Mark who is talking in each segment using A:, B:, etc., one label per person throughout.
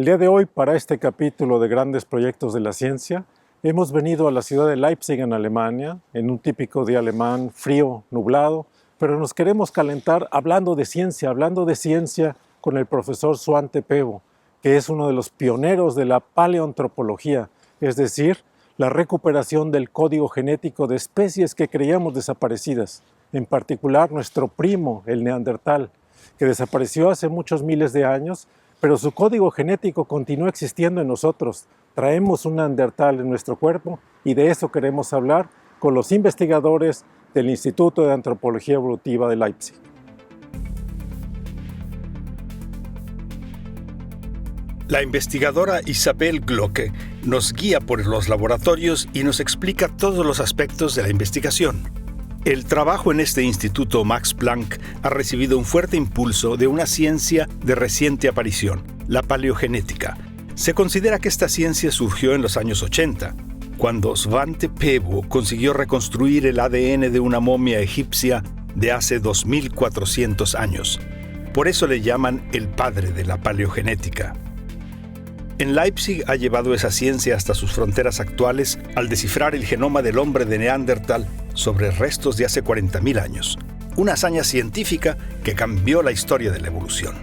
A: El día de hoy, para este capítulo de Grandes Proyectos de la Ciencia, hemos venido a la ciudad de Leipzig, en Alemania, en un típico día alemán frío, nublado, pero nos queremos calentar hablando de ciencia con el profesor Svante Pääbo, que es uno de los pioneros de la paleoantropología, es decir, la recuperación del código genético de especies que creíamos desaparecidas, en particular nuestro primo, el neandertal, que desapareció hace muchos miles de años, pero su código genético continúa existiendo en nosotros. Traemos un neandertal en nuestro cuerpo y de eso queremos hablar con los investigadores del Instituto de Antropología Evolutiva de Leipzig.
B: La investigadora Isabel Glocke nos guía por los laboratorios y nos explica todos los aspectos de la investigación. El trabajo en este instituto Max Planck ha recibido un fuerte impulso de una ciencia de reciente aparición, la paleogenética. Se considera que esta ciencia surgió en los años 80, cuando Svante Pääbo consiguió reconstruir el ADN de una momia egipcia de hace 2400 años. Por eso le llaman el padre de la paleogenética. En Leipzig ha llevado esa ciencia hasta sus fronteras actuales al descifrar el genoma del hombre de Neandertal sobre restos de hace 40.000 años. Una hazaña científica que cambió la historia de la evolución.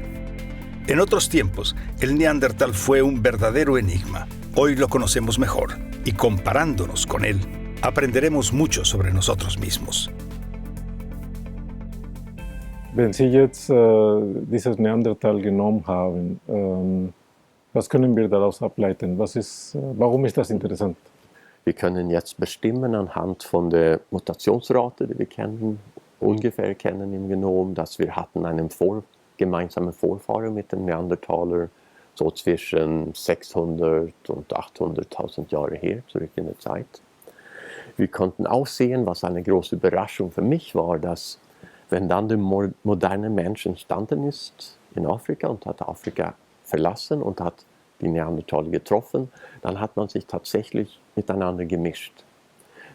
B: En otros tiempos, el Neandertal fue un verdadero enigma. Hoy lo conocemos mejor y comparándonos con él, aprenderemos mucho sobre nosotros mismos.
A: Wenn Sie jetzt dieses Neandertal-Genom haben, was können wir daraus ableiten? Warum ist das interessant?
C: Wir können jetzt bestimmen anhand von der Mutationsrate, die wir ungefähr kennen im Genom, dass wir hatten einen gemeinsamen Vorfahren mit dem Neandertaler, so zwischen 600 und 800.000 Jahre her, zurück in der Zeit. Wir konnten auch sehen, was eine große Überraschung für mich war, dass wenn dann der moderne Mensch entstanden ist in Afrika und hat Afrika verlassen und hat die Neandertaler getroffen, dann hat man sich tatsächlich miteinander gemischt.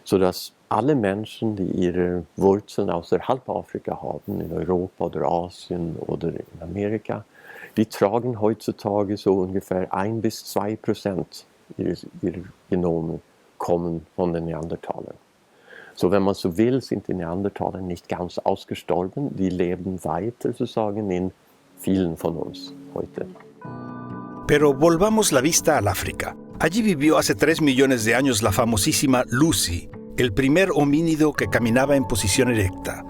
C: Sodass alle Menschen, die ihre Wurzeln außerhalb Afrika haben, in Europa oder Asien oder in Amerika, die tragen heutzutage so ungefähr 1-2% ihrer Genome kommen von den Neandertalern. So, wenn man so will, sind die Neandertaler nicht ganz ausgestorben, die leben weiter sozusagen in vielen von uns heute.
B: Pero volvamos la vista al África. Allí vivió hace 3 millones de años la famosísima Lucy, el primer homínido que caminaba en posición erecta.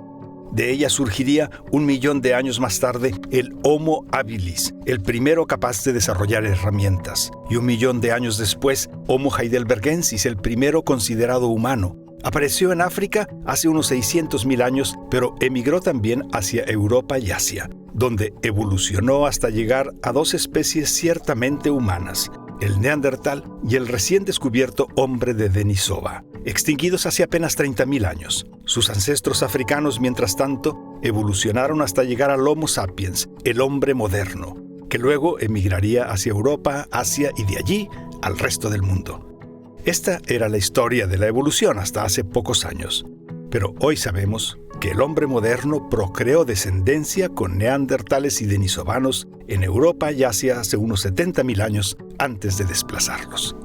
B: De ella surgiría 1 millón de años más tarde el Homo habilis, el primero capaz de desarrollar herramientas. Y 1 millón de años después, Homo heidelbergensis, el primero considerado humano. Apareció en África hace unos 600.000 años, pero emigró también hacia Europa y Asia, donde evolucionó hasta llegar a 2 especies ciertamente humanas, el Neandertal y el recién descubierto hombre de Denisova, extinguidos hace apenas 30.000 años. Sus ancestros africanos, mientras tanto, evolucionaron hasta llegar al Homo sapiens, el hombre moderno, que luego emigraría hacia Europa, Asia y de allí al resto del mundo. Esta era la historia de la evolución hasta hace pocos años, pero hoy sabemos que el hombre moderno procreó descendencia con neandertales y denisovanos en Europa y Asia hace unos 70.000 años antes de desplazarlos.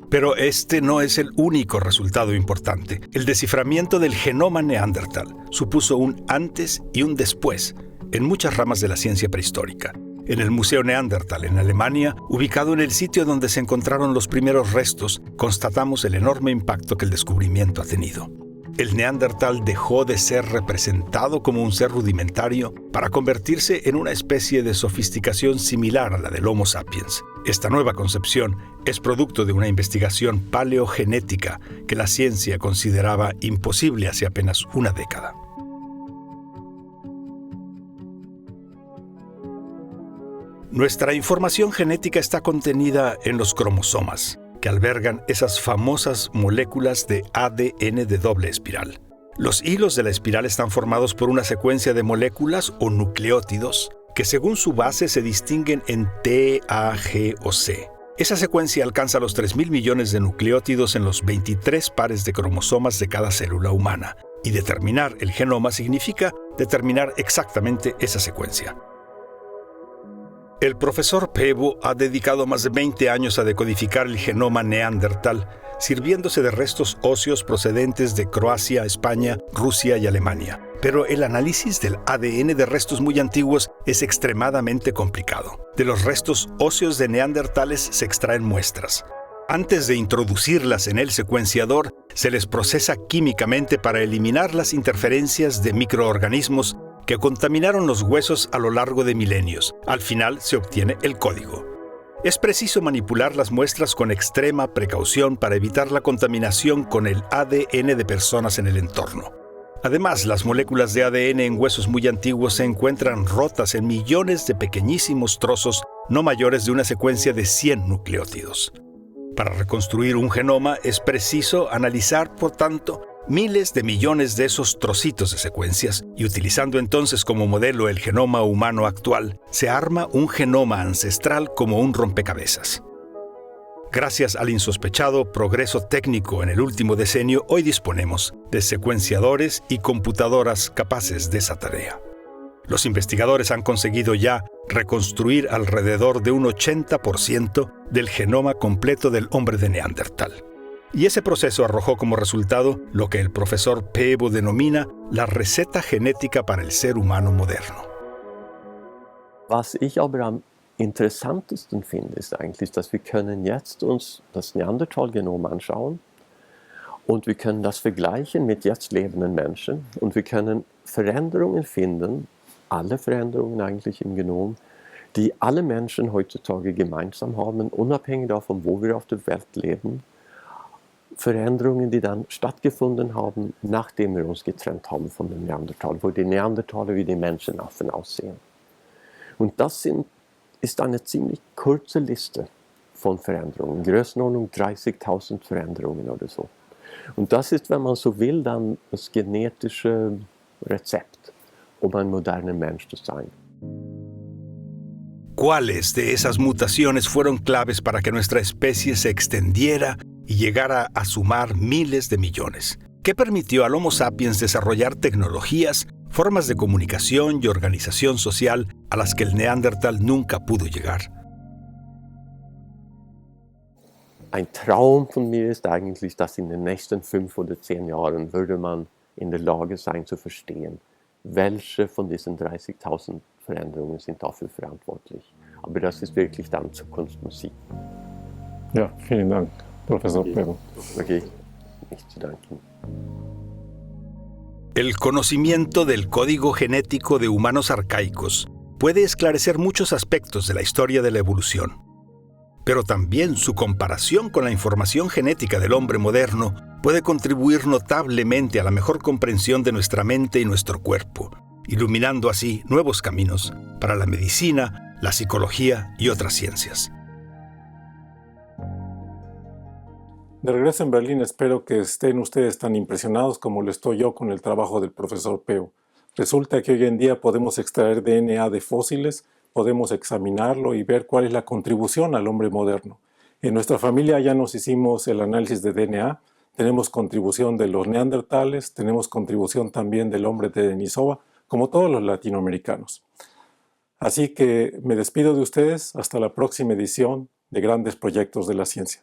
B: Pero este no es el único resultado importante. El desciframiento del genoma neandertal supuso un antes y un después en muchas ramas de la ciencia prehistórica. En el Museo Neandertal, en Alemania, ubicado en el sitio donde se encontraron los primeros restos, constatamos el enorme impacto que el descubrimiento ha tenido. El Neandertal dejó de ser representado como un ser rudimentario para convertirse en una especie de sofisticación similar a la del Homo sapiens. Esta nueva concepción es producto de una investigación paleogenética que la ciencia consideraba imposible hace apenas una década. Nuestra información genética está contenida en los cromosomas, que albergan esas famosas moléculas de ADN de doble espiral. Los hilos de la espiral están formados por una secuencia de moléculas o nucleótidos que según su base se distinguen en T, A, G o C. Esa secuencia alcanza los 3.000 millones de nucleótidos en los 23 pares de cromosomas de cada célula humana, y determinar el genoma significa determinar exactamente esa secuencia. El profesor Peebo ha dedicado más de 20 años a decodificar el genoma neandertal, sirviéndose de restos óseos procedentes de Croacia, España, Rusia y Alemania. Pero el análisis del ADN de restos muy antiguos es extremadamente complicado. De los restos óseos de neandertales se extraen muestras. Antes de introducirlas en el secuenciador, se les procesa químicamente para eliminar las interferencias de microorganismos que contaminaron los huesos a lo largo de milenios. Al final se obtiene el código. Es preciso manipular las muestras con extrema precaución para evitar la contaminación con el ADN de personas en el entorno. Además, las moléculas de ADN en huesos muy antiguos se encuentran rotas en millones de pequeñísimos trozos no mayores de una secuencia de 100 nucleótidos. Para reconstruir un genoma es preciso analizar, por tanto, miles de millones de esos trocitos de secuencias, y utilizando entonces como modelo el genoma humano actual, se arma un genoma ancestral como un rompecabezas. Gracias al insospechado progreso técnico en el último decenio, hoy disponemos de secuenciadores y computadoras capaces de esa tarea. Los investigadores han conseguido ya reconstruir alrededor de un 80% del genoma completo del hombre de Neandertal. Y ese proceso arrojó como resultado lo que el profesor Peebo denomina la receta genética para el ser humano moderno.
C: Was ich aber am interessantesten finde, ist eigentlich, dass wir können jetzt uns das Neandertal-Genom anschauen und wir können das vergleichen mit jetzt lebenden Menschen und wir können Veränderungen finden, alle Veränderungen eigentlich im Genom, die alle Menschen heutzutage gemeinsam haben, unabhängig davon, wo wir auf der Welt leben. Veränderungen, die dann stattgefunden haben, nachdem wir uns getrennt haben von den Neandertalern, wo die Neandertaler wie die Menschenaffen aussehen. Und das ist eine ziemlich kurze Liste von Veränderungen, Größenordnung 30.000 Veränderungen oder so. Und das ist, wenn man so will, dann das genetische Rezept, um ein moderner Mensch zu sein.
B: ¿Cuáles de esas mutaciones fueron claves para que nuestra especie se extendiera y llegara a sumar miles de millones? ¿Qué permitió al Homo sapiens desarrollar tecnologías, formas de comunicación y organización social a las que el Neandertal nunca pudo llegar?
C: Ein Traum von mir ist eigentlich, dass in den nächsten 5 oder 10 Jahren würde man in der Lage sein zu verstehen, welche von diesen 30.000 Veränderungen sind dafür verantwortlich. Aber das ist wirklich dann Zukunftsmusik.
A: Ja, vielen Dank, Profesor Peebo.
C: Okay, nicht zu danken.
B: El conocimiento del código genético de humanos arcaicos puede esclarecer muchos aspectos de la historia de la evolución. Pero también su comparación con la información genética del hombre moderno puede contribuir notablemente a la mejor comprensión de nuestra mente y nuestro cuerpo, iluminando así nuevos caminos para la medicina, la psicología y otras ciencias.
A: De regreso en Berlín, espero que estén ustedes tan impresionados como lo estoy yo con el trabajo del profesor Peebo. Resulta que hoy en día podemos extraer DNA de fósiles, podemos examinarlo y ver cuál es la contribución al hombre moderno. En nuestra familia ya nos hicimos el análisis de DNA, tenemos contribución de los neandertales, tenemos contribución también del hombre de Denisova, como todos los latinoamericanos. Así que me despido de ustedes hasta la próxima edición de Grandes Proyectos de la Ciencia.